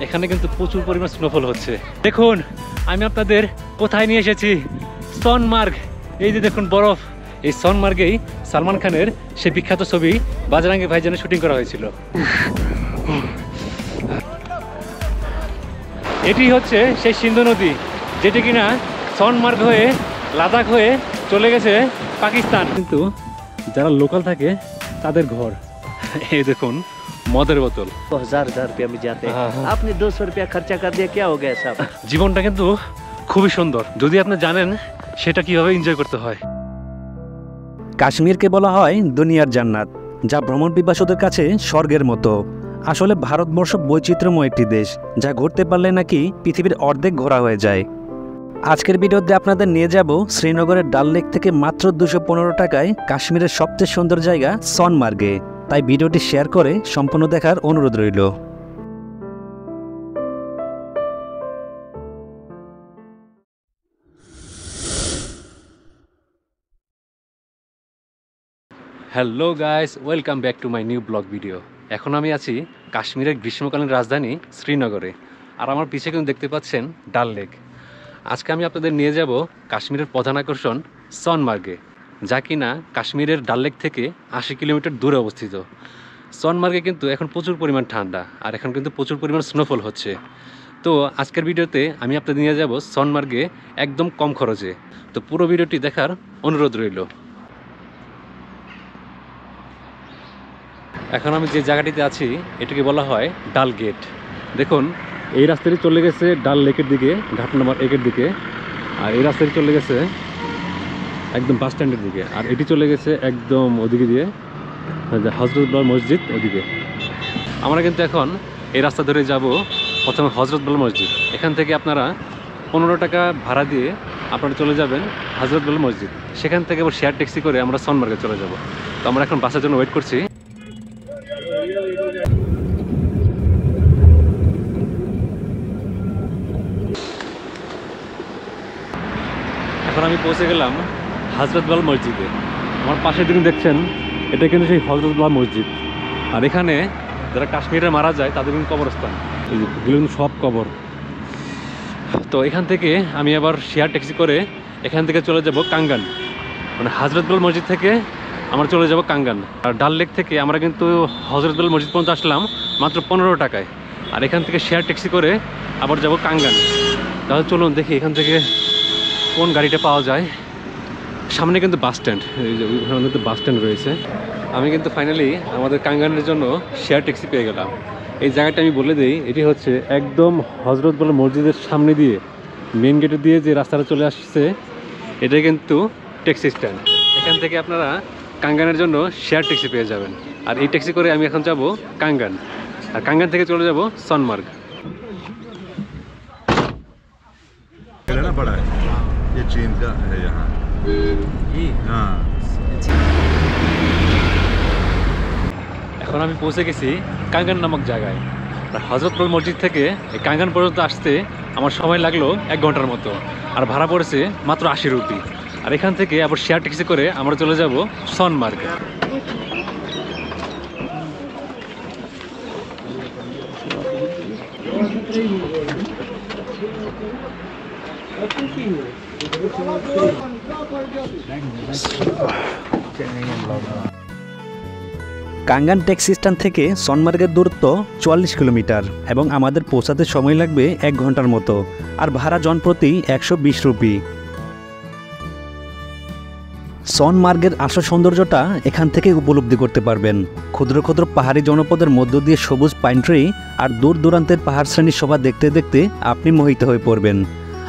এখানে কিন্তু প্রচুর পরিমাণ স্নোফল হচ্ছে। দেখুন আমি আপনাদের কোথায় নিয়ে এসেছি, সোনমার্গ। এই যে দেখুন বরফ, এই সোনমার্গেই সালমান খানের সেই বিখ্যাত ছবি বাজরাঙ্গি ভাইজানের শুটিং করা হয়েছিল। এটি হচ্ছে সেই সিন্ধু নদী, যেটি কিনা সোনমার্গ হয়ে লাদাখ হয়ে চলে গেছে পাকিস্তান। কিন্তু যারা লোকাল থাকে তাদের ঘর। এই দেখুন মদের বোতল। 1000 रुपया में जाते हैं, आपने 200 रुपया खर्चा कर दिया, क्या हो गया साहब? জীবনটা কিন্তু খুবই সুন্দর যদি আপনি জানেন সেটা কিভাবে এনজয় করতে হয়। কাশ্মীরকে বলা হয় দুনিয়ার জান্নাত, যা ভ্রমণ পিপাসুদের কাছে স্বর্গের মতো। আসলে ভারতবর্ষ বৈচিত্র্যময় একটি দেশ, যা ঘুরতে পারলে নাকি পৃথিবীর অর্ধেক ঘোরা হয়ে যায়। আজকের ভিডিওতে আপনাদের নিয়ে যাব শ্রীনগরের ডাল লেক থেকে মাত্র 215 টাকায় কাশ্মীরের সবচেয়ে সুন্দর জায়গা সোনমার্গে। তাই ভিডিওটি শেয়ার করে সম্পূর্ণ দেখার অনুরোধ রইল। Hello guys, welcome back to my new blog video. এখন আমি আছি কাশ্মীরের গ্রীষ্মকালীন রাজধানী শ্রীনগরে, আর আমার পিছে কিন্তু দেখতে পাচ্ছেন ডাল লেক। আজকে আমি আপনাদের নিয়ে যাব কাশ্মীরের প্রধান আকর্ষণ সোনমার্গে, যা কিনা কাশ্মীরের ডাল লেক থেকে 80 কিলোমিটার দূরে অবস্থিত। সোনমার্গে কিন্তু এখন প্রচুর পরিমাণ ঠান্ডা, আর এখন কিন্তু প্রচুর পরিমাণ স্নোফল হচ্ছে। তো আজকের ভিডিওতে আমি আপনাদের নিয়ে যাব সোনমার্গে একদম কম খরচে। তো পুরো ভিডিওটি দেখার অনুরোধ রইল। এখন আমি যে জায়গাটিতে আছি এটাকে বলা হয় ডাল গেট। দেখুন এই রাস্তাটি চলে গেছে ডাল লেকের দিকে, ঘাট নম্বর 1-এর দিকে, আর এই রাস্তাটি চলে গেছে একদম বাস স্ট্যান্ডের দিকে, আর এটি চলে গেছে একদম ওদিকে দিয়ে হজরতবল মসজিদ ওদিকে। আমরা কিন্তু এখন এই রাস্তা ধরে যাব প্রথমে হজরতবল মসজিদ। এখান থেকে আপনারা 15 টাকা ভাড়া দিয়ে আপনারা চলে যাবেন হজরতবল মসজিদ। সেখান থেকে আবার শেয়ার ট্যাক্সি করে আমরা সোনমার্গে চলে যাব। তো আমরা এখন বাসের জন্য ওয়েট করছি। এখন আমি পৌঁছে গেলাম হজরতবল মসজিদে। আমার পাশে দিন দেখছেন এটা কিন্তু সেই হজরতবল মসজিদ, আর এখানে যারা কাশ্মীরে মারা যায় তাদের কিন্তু কবরস্থান, এগুলো কিন্তু সব কবর। তো এখান থেকে আমি আবার শেয়ার ট্যাক্সি করে এখান থেকে চলে যাব কাঙ্গান, মানে হজরতবল মসজিদ থেকে আমরা চলে যাব কাঙ্গান। আর ডাল লেক থেকে আমরা কিন্তু হজরতবল মসজিদ পর্যন্ত আসলাম মাত্র 15 টাকায়, আর এখান থেকে শেয়ার ট্যাক্সি করে আবার যাব কাঙ্গান। তাহলে চলুন দেখি এখান থেকে কোন গাড়িটা পাওয়া যায়। সামনে কিন্তু বাস স্ট্যান্ড, এই যে ওইখানে কিন্তু বাস স্ট্যান্ড রয়েছে। আমি কিন্তু ফাইনালি আমাদের কাঙ্গানের জন্য শেয়ার ট্যাক্সি পেয়ে গেলাম। এই জায়গাটা আমি বলে দিই, এটি হচ্ছে একদম হজরতবল মসজিদের সামনে দিয়ে মেন গেটে দিয়ে যে রাস্তাটা চলে আসছে এটা কিন্তু ট্যাক্সি স্ট্যান্ড। এখান থেকে আপনারা কাঙ্গানের জন্য শেয়ার ট্যাক্সি পেয়ে যাবেন। আর এই ট্যাক্সি করে আমি এখন যাব কাঙ্গান, আর কাঙ্গান থেকে চলে যাব সোনমার্গ। ये चीन का है यहाँ। हाँ। এখন আমি পৌঁছে গেছি কাঙ্গান নামক জায়গায়। হজরতবল মসজিদ থেকে এই কাঙ্গান পর্যন্ত আসতে আমার সময় লাগলো 1 ঘন্টার মতো, আর ভাড়া পড়েছে মাত্র 80 রুপি। আর এখান থেকে আবার শেয়ার ট্যাক্সি করে আমরা চলে যাব সোনমার্গ। কাঙ্গান ট্যাক্সি স্ট্যান্ড থেকে সোনমার্গের দূরত্ব 44 কিলোমিটার এবং আমাদের পৌঁছাতে সময় লাগবে 1 ঘন্টার মতো, আর ভাড়া জনপ্রতি 120 রুপি। সোনমার্গের আসল সৌন্দর্যটা এখান থেকে উপলব্ধি করতে পারবেন। ক্ষুদ্র ক্ষুদ্র পাহাড়ি জনপদের মধ্য দিয়ে সবুজ পাইন ট্রি আর দূর দূরান্তের পাহাড় শ্রেণীর শোভা দেখতে দেখতে আপনি মোহিত হয়ে পড়বেন।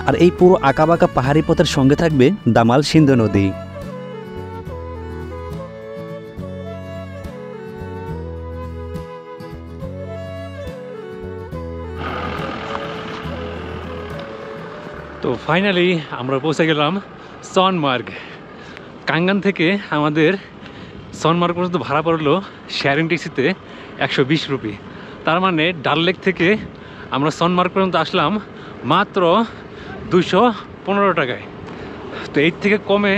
আর এই পুরো আঁকাবাঁকা পাহাড়ি পথের সঙ্গে থাকবে দামাল সিন্ধু নদী। তো ফাইনালি আমরা পৌঁছে গেলাম সোনমার্গ। কাঙ্গান থেকে আমাদের সোনমার্গ পর্যন্ত ভাড়া পড়লো শেয়ারিং ট্যাক্সিতে 120 রুপি। তার মানে ডাল লেক থেকে আমরা সোনমার্গ পর্যন্ত আসলাম মাত্র 215 টাকায়। তো এর থেকে কমে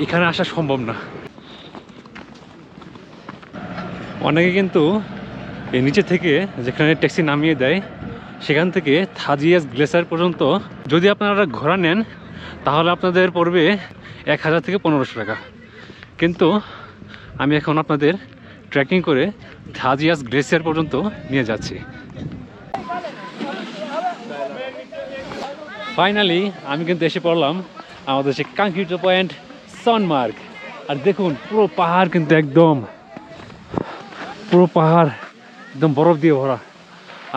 এখানে আসা সম্ভব না। অনেকে কিন্তু এই নিচে থেকে যেখানে ট্যাক্সি নামিয়ে দেয় সেখান থেকে থাজিয়াস গ্লেসার পর্যন্ত যদি আপনারা ঘোরা নেন তাহলে আপনাদের পড়বে 1000 থেকে 1500 টাকা। কিন্তু আমি এখন আপনাদের ট্রেকিং করে থাজিয়াস গ্লেসিয়ার পর্যন্ত নিয়ে যাচ্ছি। ফাইনালি আমি কিন্তু এসে পড়লাম আমাদের সেই কাঙ্ক্ষিত পয়েন্ট সনমার্গ। আর দেখুন পুরো পাহাড় কিন্তু পুরো পাহাড় একদম বরফ দিয়ে ভরা।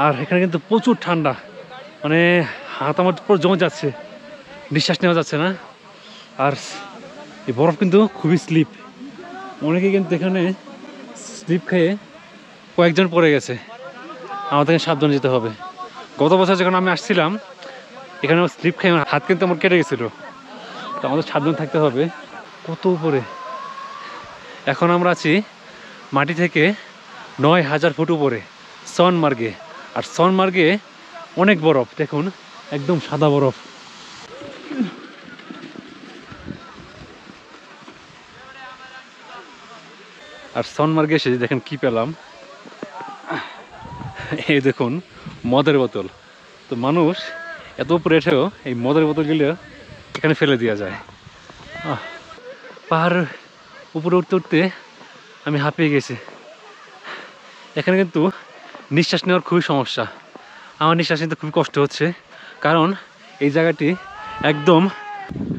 আর এখানে কিন্তু প্রচুর ঠান্ডা, মানে হাত আমার পুরো জমে যাচ্ছে, নিঃশ্বাস নেওয়া যাচ্ছে না। আর এই বরফ কিন্তু খুবই স্লিপ, অনেকে কিন্তু এখানে স্লিপ খেয়ে কয়েকজন পড়ে গেছে। আমাদেরকে সাবধানে যেতে হবে। গত বছর যখন আমি আসছিলাম এখানে স্লিপ খেয়ে আমার হাত কিন্তু আমার কেটে গেছিলো, তো আমাদের সাবধান থাকতে হবে। কত উপরে! এখন আমরা আছি মাটি থেকে 9000 ফুট উপরে সনমার্গে। আর সনমার্গে অনেক বরফ, দেখুন একদম সাদা বরফ। আর সনমার্গে এসে দেখেন কি পেলাম, এই দেখুন মদের বোতল। তো মানুষ এত উপরে এসেও এই মদের বোতলগুলো এখানে ফেলে দেওয়া যায়। পাহাড়ের উপরে উঠতে উঠতে আমি হাঁপিয়ে গেছি। এখানে কিন্তু নিঃশ্বাস নেওয়ার খুবই সমস্যা, আমার নিঃশ্বাস নিতে খুবই কষ্ট হচ্ছে, কারণ এই জায়গাটি একদম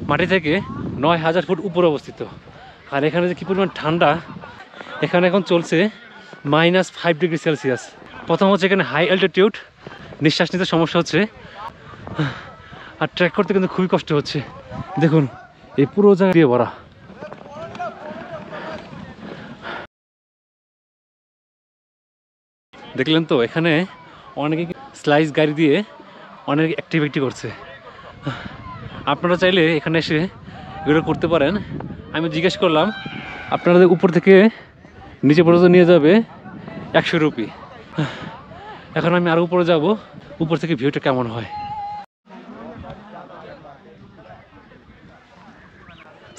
মাটি থেকে 9000 ফুট উপরে অবস্থিত। আর এখানে যে কী পরিমাণ ঠান্ডা, এখানে এখন চলছে -5 ডিগ্রি সেলসিয়াস। প্রথম হচ্ছে এখানে হাই অ্যালটিটিউড, নিঃশ্বাস নিতে সমস্যা হচ্ছে, আর ট্রেক করতে কিন্তু খুবই কষ্ট হচ্ছে। দেখুন এই পুরো জায়গা দিয়ে ভরা। দেখলেন তো এখানে অনেকে স্লাইস গাড়ি দিয়ে অনেক অ্যাক্টিভিটি করছে। আপনারা চাইলে এখানে এসে এগুলো করতে পারেন। আমি জিজ্ঞেস করলাম আপনাদের উপর থেকে নিচে পর্যন্ত নিয়ে যাবে 100 রুপি। এখন আমি আরও উপরে যাব, উপর থেকে ভিউটা কেমন হয়।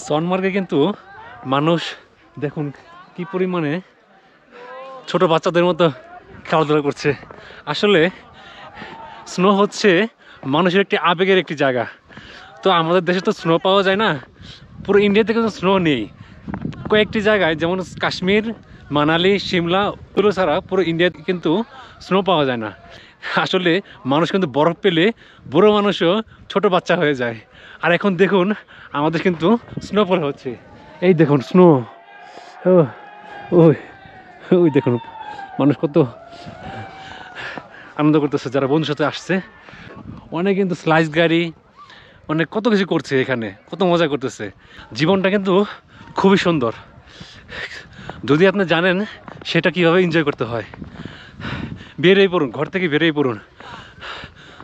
সনমার্গে কিন্তু মানুষ দেখুন কি পরিমাণে ছোট বাচ্চাদের মতো খেলাধুলা করছে। আসলে স্নো হচ্ছে মানুষের একটি আবেগের একটি জায়গা। তো আমাদের দেশে তো স্নো পাওয়া যায় না, পুরো ইন্ডিয়াতে কিন্তু স্নো নেই। কয়েকটি জায়গায় যেমন কাশ্মীর, মানালি, সিমলা, ওগুলো ছাড়া পুরো ইন্ডিয়াতে কিন্তু স্নো পাওয়া যায় না। আসলে মানুষ কিন্তু বরফ পেলে বুড়ো মানুষও ছোট বাচ্চা হয়ে যায়। আর এখন দেখুন আমাদের কিন্তু স্নোফল হচ্ছে, এই দেখুন স্নো। ওই ওই দেখুন মানুষ কত আনন্দ করতেছে, যারা বন্ধুর সাথে আসছে। অনেক কিন্তু স্লাইস গাড়ি, অনেক কত কিছু করছে, এখানে কত মজা করতেছে। জীবনটা কিন্তু খুবই সুন্দর, যদি আপনি জানেন সেটা কীভাবে এনজয় করতে হয়। বেরিয়ে পড়ুন, ঘর থেকে বেরিয়ে পড়ুন।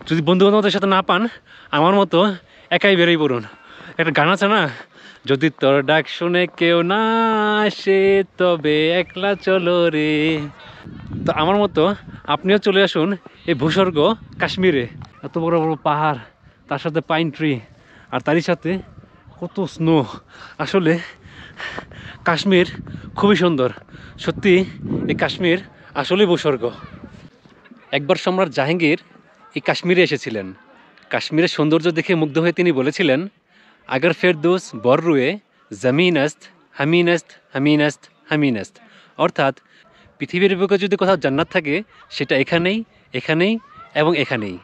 যদি বন্ধু বান্ধবদের সাথে না পান, আমার মতো একাই বেরিয়ে পড়ুন। একটা গান আছে না, যদি তোর ডাক শুনে কেউ না আসে তবে একলা চলো রে। তো আমার মতো আপনিও চলে আসুন এই ভূস্বর্গ কাশ্মীরে। এত বড় বড় পাহাড়, তার সাথে পাইন ট্রি, আর তারই সাথে কত স্নো। আসলে কাশ্মীর খুবই সুন্দর, সত্যি এই কাশ্মীর আসলেই ভূস্বর্গ। একবার সম্রাট জাহাঙ্গীর এই কাশ্মীরে এসেছিলেন। কাশ্মীরের সৌন্দর্য দেখে মুগ্ধ হয়ে তিনি বলেছিলেন, আগর ফেরদৌস বর রুয়ে জমিনস্ত হামিনস্ত হামিনস্ত হামিনস্ত। অর্থাৎ পৃথিবীর বুকে যদি কোথাও জান্নাত থাকে সেটা এখানেই, এখানেই এবং এখানেই।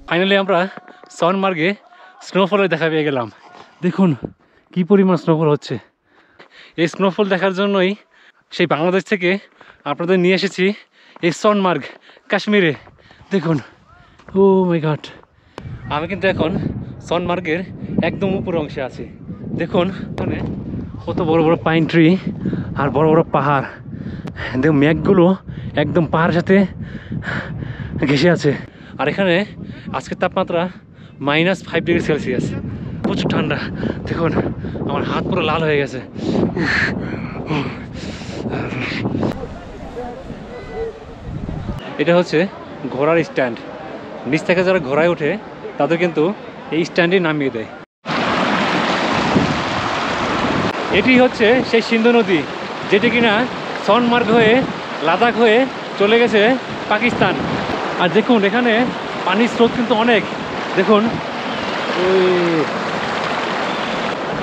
ফাইনালি আমরা সনমার্গে স্নোফলের দেখা পেয়ে গেলাম। দেখুন কি পরিমাণ স্নোফল হচ্ছে। এই স্নোফল দেখার জন্যই সেই বাংলাদেশ থেকে আপনাদের নিয়ে এসেছি এই সনমার্গ কাশ্মীরে। দেখুন, ও মাই গড, আমি কিন্তু এখন সনমার্গের একদম উপর অংশে আছি। দেখুন ওখানে কত বড় বড় পাইন ট্রি আর বড় বড় পাহাড়। দেখুন মেঘগুলো একদম পাহাড়ের সাথে ঘেঁষে আছে। আর এখানে আজকের তাপমাত্রা -5 ডিগ্রি সেলসিয়াস, প্রচুর ঠান্ডা। দেখুন আমার হাত পুরো লাল হয়ে গেছে। এটা হচ্ছে ঘোড়ার স্ট্যান্ড। নিচ থেকে যারা ঘোড়ায় ওঠে তাদের কিন্তু এই স্ট্যান্ডে নামিয়ে দেয়। এটি হচ্ছে সেই সিন্ধু নদী, যেটি কিনা সনমার্গ হয়ে লাদাখ হয়ে চলে গেছে পাকিস্তান। আর দেখুন এখানে পানির স্রোত কিন্তু অনেক, দেখুন ওই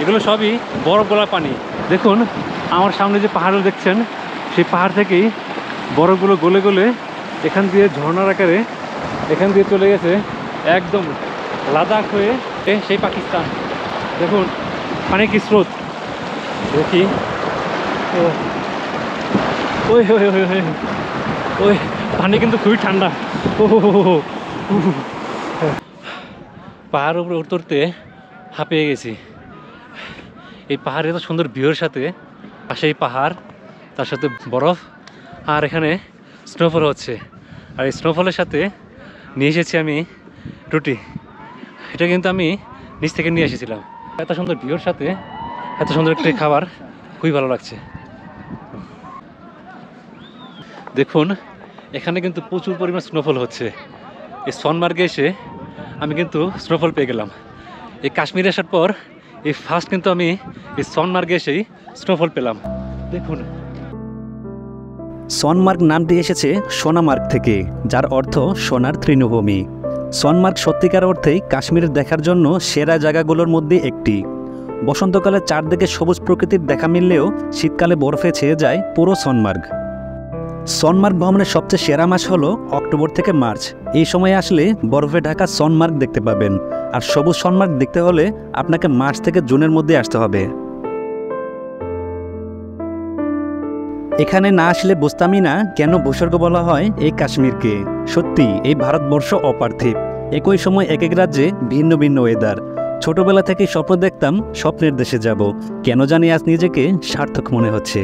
এগুলো সবই বরফ গলা পানি। দেখুন আমার সামনে যে পাহাড়গুলো দেখছেন, সেই পাহাড় থেকেই বরফগুলো গলে গলে এখান দিয়ে ঝর্ণার আকারে এখান দিয়ে চলে গেছে একদম লাদাখ হয়ে সেই পাকিস্তান। দেখুন পানির কি স্রোত, দেখি ওই ওই ওই ওই ওই পানি কিন্তু খুবই ঠান্ডা। ও পাহাড়ের উপরে উঠতে উঠতে হাঁপিয়ে গেছি। এই পাহাড়ে এত সুন্দর ভিউর সাথে পাশেই পাহাড়, তার সাথে বরফ, আর এখানে স্নোফল হচ্ছে। আর এই স্নোফলের সাথে নিয়ে এসেছি আমি রুটি। এটা কিন্তু আমি নিচ থেকে নিয়ে এসেছিলাম। এত সুন্দর ভিউর সাথে এত সুন্দর একটি খাবার খুবই ভালো লাগছে। দেখুন এখানে কিন্তু প্রচুর পরিমাণ স্নোফল হচ্ছে। এই সোনমার্গে এসে আমি কিন্তু স্নোফল পেয়ে গেলাম। এই কাশ্মীরে আসার পর এই ফার্স্ট কিন্তু আমি এই সোনমার্গে এসেই স্নোফল পেলাম। দেখুন সোনমার্গ নামটি এসেছে সোনামার্গ থেকে, যার অর্থ সোনার তৃণভূমি। সোনমার্গ সত্যিকার অর্থেই কাশ্মীরের দেখার জন্য সেরা জায়গাগুলোর মধ্যে একটি। বসন্তকালে চারদিকে সবুজ প্রকৃতির দেখা মিললেও শীতকালে বরফে ছেয়ে যায় পুরো সোনমার্গ। সোনমার্গ ভ্রমণের সবচেয়ে সেরা মাস হলো অক্টোবর থেকে মার্চ। এই সময় আসলে বরফে ঢাকা সোনমার্গ দেখতে পাবেন। আর সবুজ সোনমার্গ দেখতে হলে আপনাকে মার্চ থেকে জুনের মধ্যে আসতে হবে। এখানে না আসলে বুঝতামই না কেন ভূস্বর্গ বলা হয় এই কাশ্মীরকে। সত্যি এই ভারতবর্ষ অপার্থিব। একই সময় এক এক রাজ্যে ভিন্ন ভিন্ন ওয়েদার। ছোটবেলা থেকেই স্বপ্ন দেখতাম স্বপ্নের দেশে যাব, কেন জানি আজ নিজেকে সার্থক মনে হচ্ছে।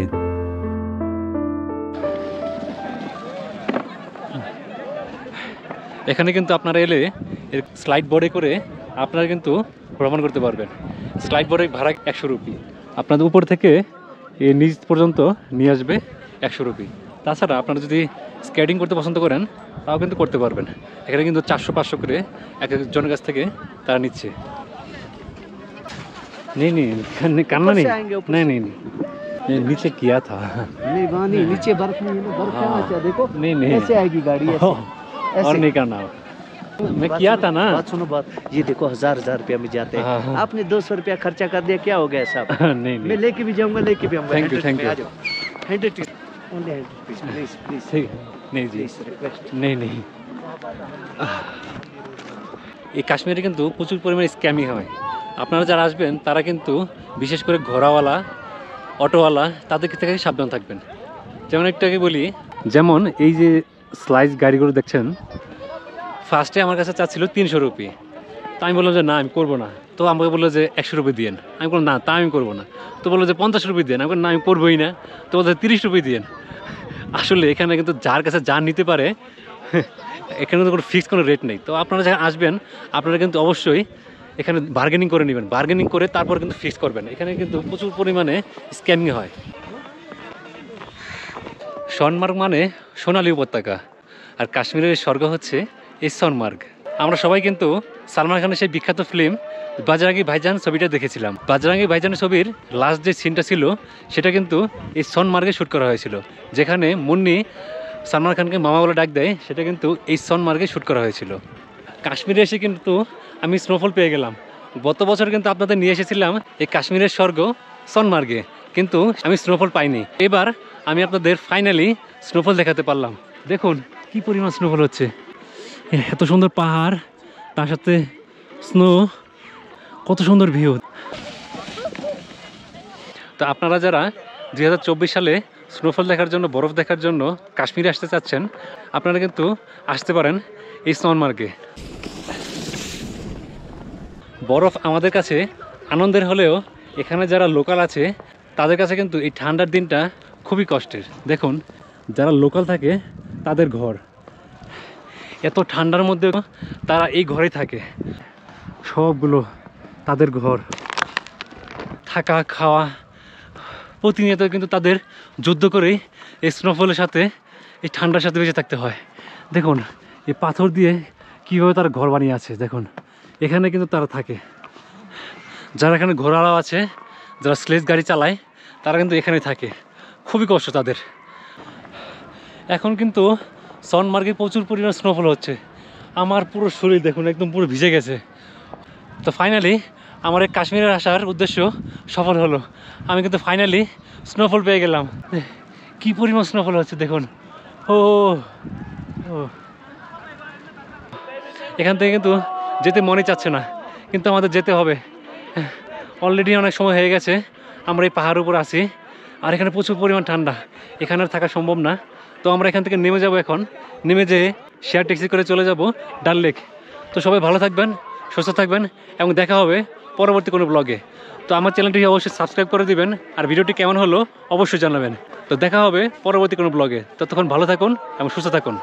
এখানে কিন্তু আপনারা এলে এর স্লাইড বোর্ডে করে আপনারা কিন্তু ভ্রমণ করতে পারবেন। স্লাইড বোর্ডের ভাড়া 100 রুপি। আপনাদের উপর থেকে এই নিচ পর্যন্ত নিয়ে আসবে 100 রুপি। তাছাড়া আপনারা যদি স্কেটিং করতে পছন্দ করেন তাও কিন্তু করতে পারবেন। এখানে কিন্তু 400-500 করে এক একজনের কাছ থেকে তারা নিচ্ছে। नहीं नहीं करना नहीं नहीं नहीं नहीं नीचे किया था। नहीं वहाँ नहीं, नीचे बर्फ नहीं है ना, बर्फ हाँ। कहाँ से है? देखो नहीं नहीं ऐसे आएगी गाड़ी, ऐसे और नहीं करना। मैं किया था ना। बात सुनो बात, ये देखो 1000 रुपया में जाते हैं। हाँ, हाँ। आपने 200 रुपया खर्चा कर दिया, क्या हो गया साहब? नहीं मैं नहीं लेके भी जाऊंगा, लेके भी आऊंगा। Thank you, 100 thank में you. आ जाओ 100 ओनली 100 प्लीज प्लीज ठीक नहीं जी प्लीज रिक्वेस्ट। नहीं नहीं। এই কাশ্মীরে কিন্তু প্রচুর পরিমাণে স্ক্যামিং হয়। আপনারা যারা আসবেন তারা কিন্তু বিশেষ করে ঘোড়াওয়ালা, অটোওয়ালা তাদের থেকে সাবধান থাকবেন। যেমন একটাকে বলি, যেমন এই যে স্লাইস গাড়িগুলো দেখছেন, ফার্স্টে আমার কাছে চাচ্ছিল 300 রুপি। তো আমি বললাম যে না আমি করবো না। তো আমাকে বললো যে 100 রুপি দিয়েন। আমি বললাম না তা আমি করবো না। তো বললো যে 50 রুপি দেন। আমি বললাম না আমি করবোই না। তো বলছে 30 রুপি দিয়েন। আসলে এখানে কিন্তু যার কাছে যা নিতে পারে, এখানে তো কোনো ফিক্স কোনো রেট নেই। তো আপনারা যখন আসবেন আপনারা কিন্তু অবশ্যই এখানে বার্গেনিং করে নেবেন। বার্গেনিং করে তারপর কিন্তু ফিক্স করবেন। এখানে কিন্তু প্রচুর পরিমাণে স্ক্যামিং হয়। সোনমার্গ মানে সোনালী উপত্যকা, আর কাশ্মীরের স্বর্গ হচ্ছে এই সোনমার্গ। আমরা সবাই কিন্তু সালমান খানের সেই বিখ্যাত ফিল্ম বাজরাঙ্গি ভাইজান ছবিটা দেখেছিলাম। বাজরাঙ্গি ভাইজানের ছবির লাস্ট যে সিনটা ছিল সেটা কিন্তু এই সোনমার্গে শ্যুট করা হয়েছিল। যেখানে মুন্নি সালমান খানকে মামা বলে ডাক দেয়, সেটা কিন্তু এই সোনমার্গে শ্যুট করা হয়েছিল। কাশ্মীরে এসে কিন্তু আমি স্নোফল পেয়ে গেলাম। গত বছর কিন্তু আপনাদের নিয়ে এসেছিলাম এই কাশ্মীরের স্বর্গ সোনমার্গে, কিন্তু আমি স্নোফল পাইনি। এবার আমি আপনাদের ফাইনালি স্নোফল দেখাতে পারলাম। দেখুন কি পরিমাণ স্নোফল হচ্ছে। এত সুন্দর পাহাড়, তার সাথে স্নো, কত সুন্দর ভিউ। তো আপনারা যারা 2024 সালে স্নোফল দেখার জন্য, বরফ দেখার জন্য কাশ্মীরে আসতে চাচ্ছেন, আপনারা কিন্তু আসতে পারেন এই সোনমার্গে। বরফ আমাদের কাছে আনন্দের হলেও এখানে যারা লোকাল আছে তাদের কাছে কিন্তু এই ঠান্ডার দিনটা খুবই কষ্টের। দেখুন যারা লোকাল থাকে তাদের ঘর, এত ঠান্ডার মধ্যে তারা এই ঘরে থাকে। সবগুলো তাদের ঘর, থাকা খাওয়া প্রতিনিয়ত কিন্তু তাদের যুদ্ধ করেই এই স্নোফলের সাথে, এই ঠান্ডার সাথে বেঁচে থাকতে হয়। দেখুন এই পাথর দিয়ে কীভাবে তারা ঘর বানিয়ে আছে। দেখুন এখানে কিন্তু তারা থাকে। যারা এখানে ঘোড়াওয়ালা আছে, যারা স্লেজ গাড়ি চালায়, তারা কিন্তু এখানে থাকে। খুবই কষ্ট তাদের। এখন কিন্তু সনমার্গে প্রচুর পরিমাণ স্নোফল হচ্ছে। আমার পুরো শরীর দেখুন একদম পুরো ভিজে গেছে। তো ফাইনালি আমার এই কাশ্মীরের আসার উদ্দেশ্য সফল হলো। আমি কিন্তু ফাইনালি স্নোফল পেয়ে গেলাম। কি পরিমাণ স্নোফল হচ্ছে দেখুন। ও ও এখান থেকে কিন্তু যেতে মনে চাচ্ছে না, কিন্তু আমাদের যেতে হবে। অলরেডি অনেক সময় হয়ে গেছে, আমরা এই পাহাড়ের উপর আছি আর এখানে প্রচুর পরিমাণ ঠান্ডা, এখানে আর থাকা সম্ভব না। তো আমরা এখান থেকে নেমে যাব, এখন নেমে যেয়ে শেয়ার ট্যাক্সি করে চলে যাব ডাল লেক। তো সবাই ভালো থাকবেন, সুস্থ থাকবেন এবং দেখা হবে পরবর্তী কোনো ব্লগে। তো আমার চ্যানেলটি অবশ্যই সাবস্ক্রাইব করে দিবেন আর ভিডিওটি কেমন হলো অবশ্যই জানাবেন। তো দেখা হবে পরবর্তী কোনো ব্লগে। ততক্ষণ ভালো থাকুন এবং সুস্থ থাকুন।